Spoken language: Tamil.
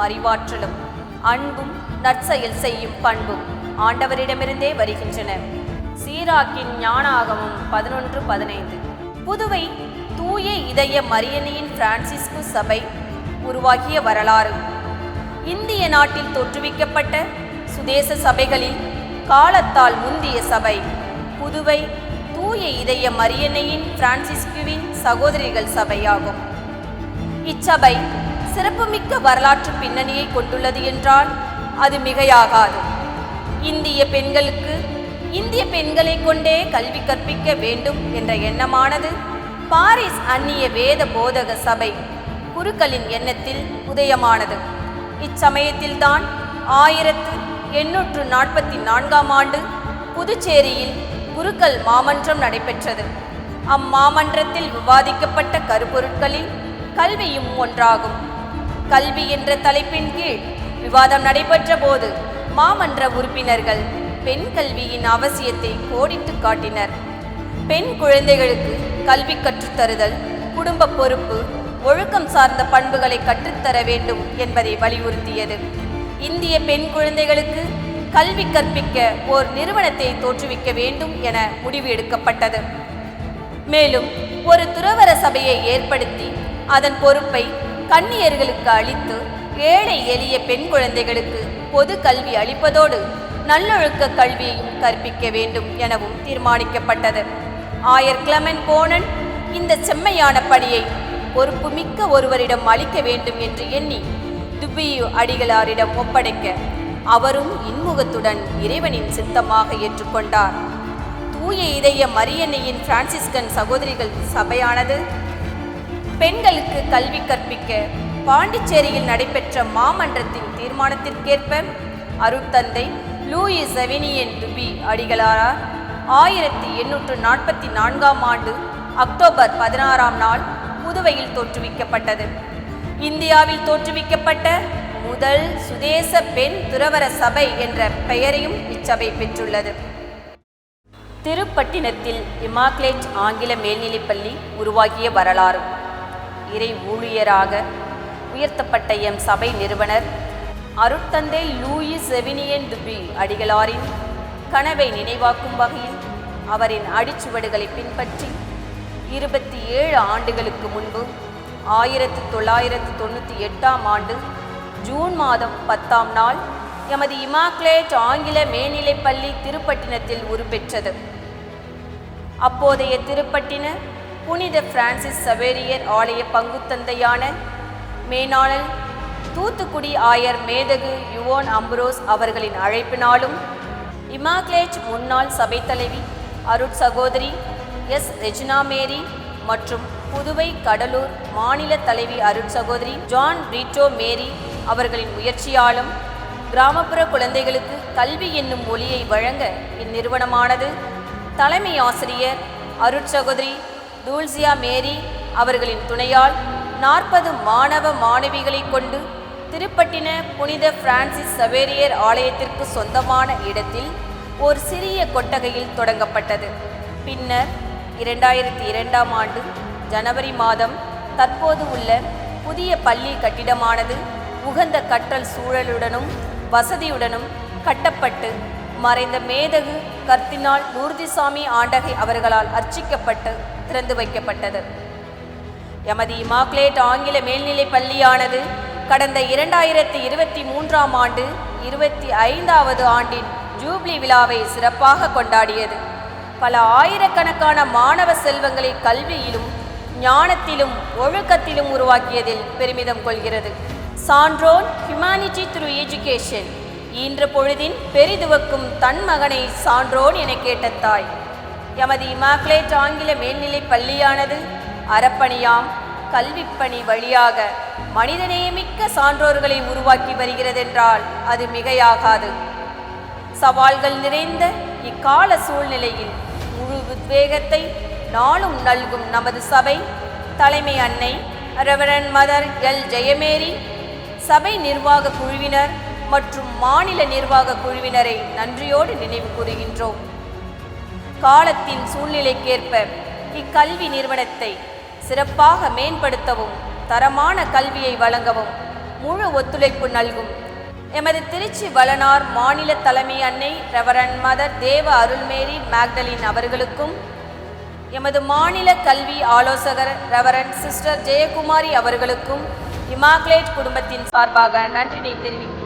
அறிவாற்றலும் அன்பும் நற்செயல் செய்யும் பண்பும் ஆண்டவரிடமிருந்தே வருகின்றன. சீராக்கின் ஞானாகமம் 11:15. புதுவை தூய இதய மரியன்னையின் பிரான்சிஸ்கு சபை உருவாகிய வரலாறு. இந்திய நாட்டில் தோற்றுவிக்கப்பட்ட சுதேச சபைகளில் காலத்தால் முந்திய சபை புதுவை தூய இதய மரியன்னையின் பிரான்சிஸ்குவின் சகோதரிகள் சபையாகும். இச்சபை சிறப்புமிக்க வரலாற்று பின்னணியை கொண்டுள்ளது என்றால் அது மிகையாகாது. இந்திய பெண்களுக்கு இந்திய பெண்களை கொண்டே கல்வி கற்பிக்க வேண்டும் என்ற எண்ணமானது பாரிஸ் அந்நிய வேத போதக சபை குருக்களின் எண்ணத்தில் உதயமானது. இச்சமயத்தில்தான் 1844ஆம் ஆண்டு புதுச்சேரியில் குருக்கள் மாமன்றம் நடைபெற்றது. அம்மாமன்றத்தில் விவாதிக்கப்பட்ட கருப்பொருட்களில் கல்வியும் ஒன்றாகும். கல்வி என்ற தலைப்பின் கீழ் விவாதம் நடைபெற்ற போது மாமன்ற உறுப்பினர்கள் பெண் கல்வியின் அவசியத்தை கோடிட்டு காட்டினர். பெண் குழந்தைகளுக்கு கல்வி கற்றுத்தருதல், குடும்ப பொறுப்பு, ஒழுக்கம் சார்ந்த பண்புகளை கற்றுத்தர வேண்டும் என்பதை வலியுறுத்தியது. இந்திய பெண் குழந்தைகளுக்கு கல்வி கற்பிக்க ஓர் நிறுவனத்தை தோற்றுவிக்க வேண்டும் என முடிவு எடுக்கப்பட்டது. மேலும் ஒரு துறவற சபையை ஏற்படுத்தி அதன் பொறுப்பை கன்னியர்களுக்கு அளித்து ஏழை எளிய பெண் குழந்தைகளுக்கு பொது கல்வி அளிப்பதோடு நல்லொழுக்க கல்வியையும் கற்பிக்க வேண்டும் எனவும் தீர்மானிக்கப்பட்டது. ஆயர் கிளமெண்ட் போனன் இந்த செம்மையான பணியை பொறுப்புமிக்க ஒருவரிடம் அளிக்க வேண்டும் என்று எண்ணி துபியு அடிகளாரிடம் ஒப்படைக்க அவரும் இன்முகத்துடன் இறைவனின் சித்தமாக ஏற்றுக்கொண்டார். தூய இதய மரியன்னையின் பிரான்சிஸ்கன் சகோதரிகள் சபையானது பெண்களுக்கு கல்வி கற்பிக்க பாண்டிச்சேரியில் நடைபெற்ற மாமன்றத்தின் தீர்மானத்திற்கேற்ப அருட்தந்தை லூயி செவினியன் துபி அடிகளாரால் 1844ஆம் ஆண்டு அக்டோபர் 16ஆம் நாள் புதுவையில் தோற்றுவிக்கப்பட்டது. இந்தியாவில் தோற்றுவிக்கப்பட்ட முதல் சுதேச பெண் துறவற சபை என்ற பெயரையும் இச்சபை பெற்றுள்ளது. திருப்பட்டினத்தில் இமாக்லேட் ஆங்கில மேல்நிலைப்பள்ளி உருவாகிய வரலாறு. இறை ஊழியராக உயர்த்தப்பட்ட எம் சபை நிறுவனர் அருட்தந்தை லூயி செவினியன் துபி அடிகளாரின் கனவை நினைவாக்கும் வகையில் அவரின் அடிச்சுவடுகளை பின்பற்றி 27 ஆண்டுகளுக்கு முன்பு 1998ஆம் ஆண்டு ஜூன் மாதம் 10ஆம் நாள் எமது இமாக்லேட் ஆங்கில மேல்நிலைப்பள்ளி திருப்பட்டினத்தில் உருப்பெற்றது. அப்போதைய திருப்பட்டின புனித பிரான்சிஸ் சவேரியர் ஆலய பங்குத்தந்தையான மேனாளல் தூத்துக்குடி ஆயர் மேதகு யுவோன் அம்புரோஸ் அவர்களின் அழைப்பினாலும் இமாக்லேட் முன்னாள் சபை தலைவி அருட்சகோதரி எஸ் ரெஜினா மேரி மற்றும் புதுவை கடலூர் மாநில தலைவி அருட்சகோதரி ஜான் பிரிட்டோ மேரி அவர்களின் முயற்சியாலும் கிராமப்புற குழந்தைகளுக்கு கல்வி என்னும் ஒளியை வழங்க இந்நிறுவனமானது தலைமை ஆசிரியர் அருட்சகோதரி தூல்சியா மேரி அவர்களின் துணையால் 40 மாணவ மாணவிகளை கொண்டு திருப்பட்டின புனித பிரான்சிஸ் சவேரியர் ஆலயத்திற்கு சொந்தமான இடத்தில் ஒரு சிறிய கொட்டகையில் தொடங்கப்பட்டது. பின்னர் 2002ஆம் ஆண்டு ஜனவரி மாதம் தற்போது உள்ள புதிய பள்ளி கட்டிடமானது உகந்த கற்றல் சூழலுடனும் வசதியுடனும் கட்டப்பட்டு மறைந்த மேதகு கர்தினால் லூர்திசாமி ஆண்டகை அவர்களால் அர்ச்சிக்கப்பட்டு திறந்து வைக்கப்பட்டது. எமது இமாக்லேட் ஆங்கில மேல்நிலைப் பள்ளியானது கடந்த 2023ஆம் ஆண்டு 25வது ஆண்டின் ஜூப்ளி விழாவை சிறப்பாக கொண்டாடியது. பல ஆயிரக்கணக்கான மாணவ செல்வங்களை கல்வியிலும் ஞானத்திலும் ஒழுக்கத்திலும் உருவாக்கியதில் பெருமிதம் கொள்கிறது. சான்றோன் ஹியூமானிட்டி த்ரூ எஜுகேஷன் ஈன்ற பொழுதின் பெரிதுவக்கும் தன் மகனை சான்றோன் என கேட்ட தாய். எமது இமாக்லேட் ஆங்கில மேல்நிலைப் பள்ளியானது அறப்பணியாம் கல்விப்பணி வழியாக மனிதநேயமிக்க சான்றோர்களை உருவாக்கி வருகிறதென்றால் அது மிகையாகாது. சவால்கள் நிறைந்த இக்கால சூழ்நிலையில் முழு உத்வேகத்தை நாளும் நல்கும் நமது சபை தலைமை அன்னை ரெவரண்ட் மதர் எல் ஜெயமேரி, சபை நிர்வாக குழுவினர் மற்றும் மாநில நிர்வாக குழுவினரை நன்றியோடு நினைவு கூறுகின்றோம். காலத்தின் சூழ்நிலைக்கேற்ப இக்கல்வி நிறுவனத்தை சிறப்பாக மேம்படுத்தவும் தரமான கல்வியை வழங்கவும் முழு ஒத்துழைப்பு நல்கும். எமது திருச்சி வளனார் மாநில தலைமை அன்னை ரெவரண்ட் மதர் தேவ அருள்மேரி மேக்டலின் அவர்களுக்கும், எமது மாநில கல்வி ஆலோசகர் ரெவரண்ட் சிஸ்டர் ஜெயக்குமாரி அவர்களுக்கும் இமாக்லேட் குடும்பத்தின் சார்பாக நன்றினை தெரிவிக்கிறேன்.